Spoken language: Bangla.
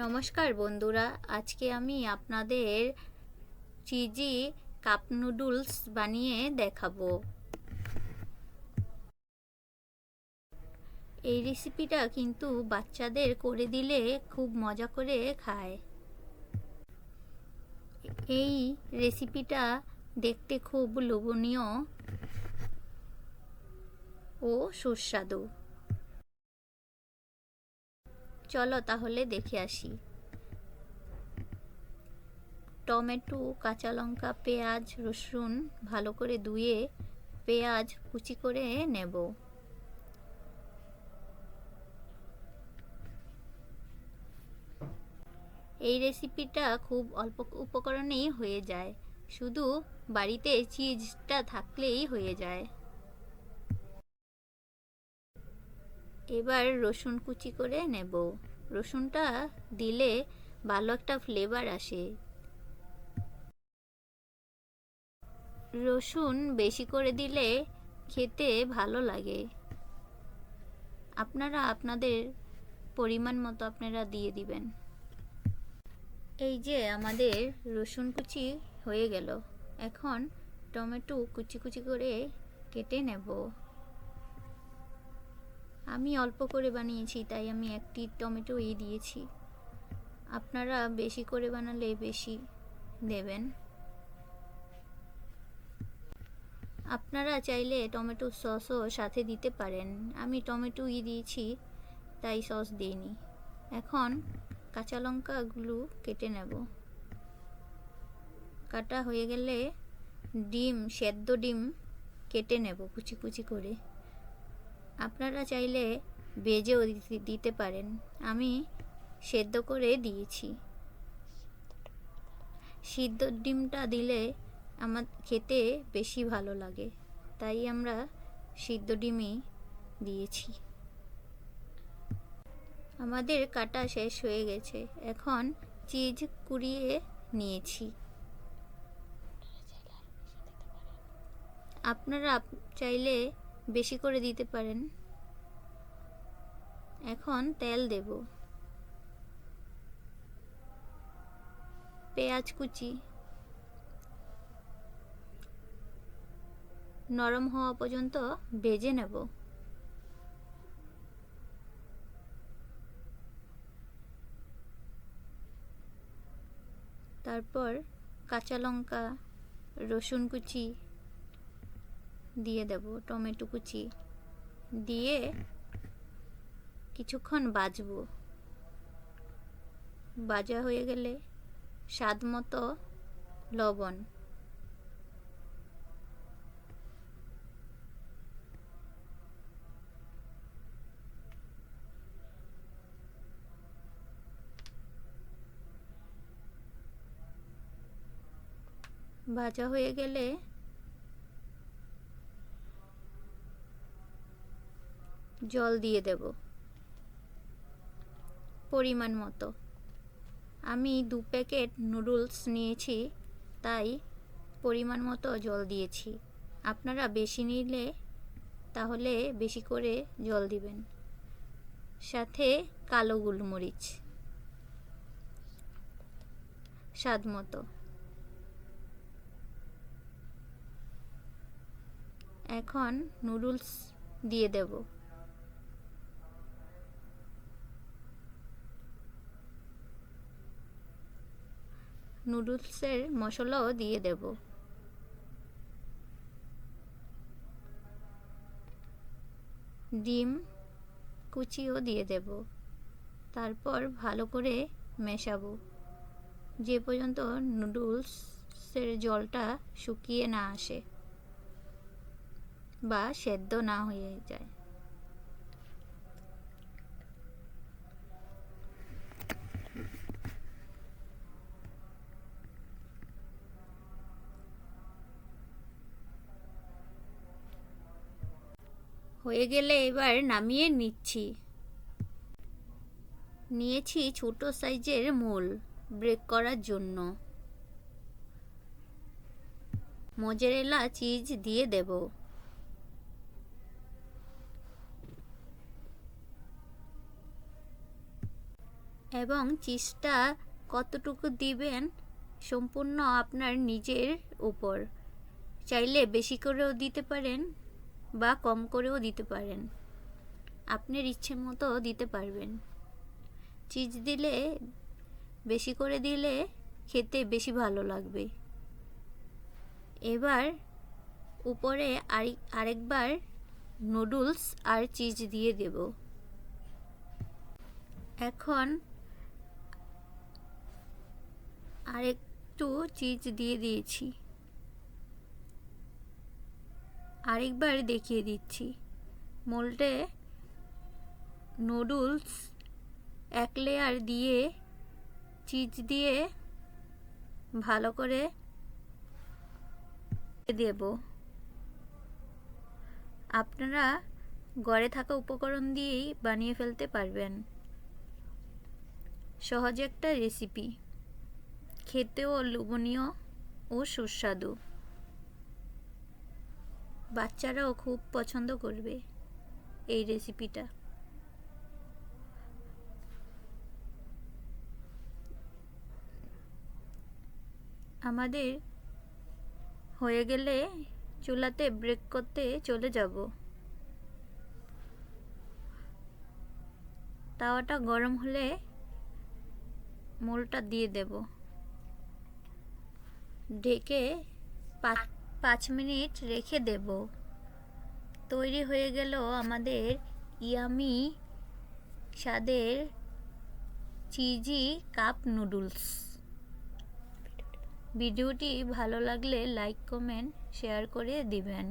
নমস্কার বন্ধুরা, আজকে আমি আপনাদের চিজি কাপ নুডলস বানিয়ে দেখাবো। এই রেসিপিটা কিন্তু বাচ্চাদের করে দিলে খুব মজা করে খায়। এই রেসিপিটা দেখতে খুব লোভনীয় ও সুস্বাদু। চলো তাহলে দেখে আসি। টমেটো, কাঁচা লঙ্কা, পেঁয়াজ, রসুন ভালো করে ধুয়ে পেঁয়াজ কুচি করে নেব। এই রেসিপিটা খুব অল্প উপকরণেই হয়ে যায়, শুধু বাড়িতে চিজটা থাকলেই হয়ে যায়। এবার রসুন কুচি করে নেব। রসুনটা দিলে ভালো একটা ফ্লেভার আসে। রসুন বেশি করে দিলে খেতে ভালো লাগে। আপনারা আপনাদের পরিমাণ মতো আপনারা দিয়ে দিবেন। এই যে আমাদের রসুন কুচি হয়ে গেল। এখন টমেটো কুচি কুচি করে কেটে নেব। আমি অল্প করে বানিয়েছি, তাই আমি একটি টমেটোই দিয়েছি। আপনারা বেশি করে বানালে বেশি দেবেন। আপনারা চাইলে টমেটো সসও সাথে দিতে পারেন। আমি টমেটোই দিয়েছি, তাই সস দিইনি। এখন কাঁচা লঙ্কাগুলো কেটে নেব। কাটা হয়ে গেলে সেদ্ধ ডিম কেটে নেব কুচি কুচি করে। আপনারা চাইলে ভেজেও দিতে পারেন, আমি সেদ্ধ করে দিয়েছি। সিদ্ধ ডিমটা দিলে আমার খেতে বেশি ভালো লাগে, তাই আমরা সিদ্ধ ডিমই দিয়েছি। আমাদের কাটা শেষ হয়ে গেছে। এখন চিজ কুড়িয়ে নিয়েছি। আপনারা চাইলে বেশি করে দিতে পারেন। এখন তেল দেব। পেঁয়াজ কুচি নরম হওয়া পর্যন্ত ভেজে নেব। তারপর কাঁচা লঙ্কা, রসুন কুচি দিয়ে দেব, টমেটো কুচি দিয়ে কিছুক্ষণ ভাজবো। ভাজা হয়ে গেলে স্বাদ মতো লবণ, ভাজা হয়ে গেলে জল দিয়ে দেব পরিমাণ মতো। আমি 2 প্যাকেট নুডলস নিয়েছি, তাই পরিমাণ মতো জল দিয়েছি। আপনারা বেশি নিলে তাহলে বেশি করে জল দিবেন। সাথে কালো গোলমরিচ স্বাদ মতো। এখন নুডলস দিয়ে দেব। নুডলসের মশলাও দিয়ে দেব। ডিম কুচিও দিয়ে দেব। তারপর ভালো করে মেশাবো যে পর্যন্ত নুডলসের জলটা শুকিয়ে না আসে বা সেদ্ধ না হয়ে যায়। হয়ে গেলে এবার নামিয়ে নিয়েছি ছোট সাইজের মোল ব্রেক করার জন্য। মোজারেলা চিজ দিয়ে দেব। এবং চিজটা কতটুকু দিবেন সম্পূর্ণ আপনার নিজের উপর। চাইলে বেশি করেও দিতে পারেন বা কম করেও দিতে পারেন, আপনার ইচ্ছে মতো দিতে পারবেন। চিজ দিলে বেশি করে দিলে খেতে বেশি ভালো লাগবে। এবার উপরে আরেকবার নুডলস আর চিজ দিয়ে দেব। এখন আরেকটু চিজ দিয়ে দিয়েছি, আরেকবার দেখিয়ে দিচ্ছি। মোল্ডে নুডলস এক লেয়ার দিয়ে চিজ দিয়ে ভালো করে দেব। আপনারা ঘরে থাকা উপকরণ দিয়েই বানিয়ে ফেলতে পারবেন। সহজ একটা রেসিপি, খেতেও লোভনীয় ও সুস্বাদু। বাচ্চারাও খুব পছন্দ করবে এই রেসিপিটা। আমাদের হয়ে গেলে চুলাতে ব্রেক করতে চলে যাব। তাওয়াটা গরম হলে মোলটা দিয়ে দেব। ঢেকে 5 মিনিট রেখে দেব। তৈরি হয়ে গেল আমাদের ইয়ামি স্বাদের চিজি কাপ নুডলস। ভিডিওটি ভালো লাগলে লাইক, কমেন্ট, শেয়ার করে দিবেন।